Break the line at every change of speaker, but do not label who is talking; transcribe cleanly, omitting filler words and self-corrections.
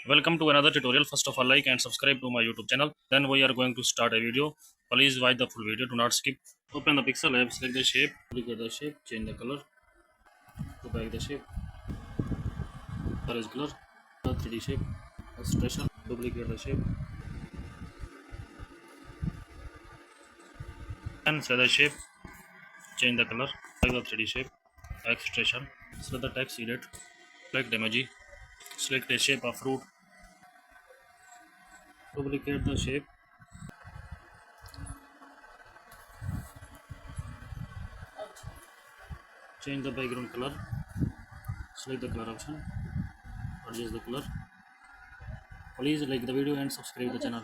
Welcome to another tutorial. First of all, like and subscribe to my YouTube channel. Then we are going to start a video. Please watch the full video. Do not skip. Open the pixel app, select the shape, duplicate the shape, change the color, go back the shape, orange color, the 3D shape, extraction, duplicate the shape, and select the shape, change the color, like the 3D shape, extraction, select the text, edit, select emoji, select a shape of fruit, duplicate the shape, change the background color, select the color option, adjust the color. Please like the video and subscribe the channel.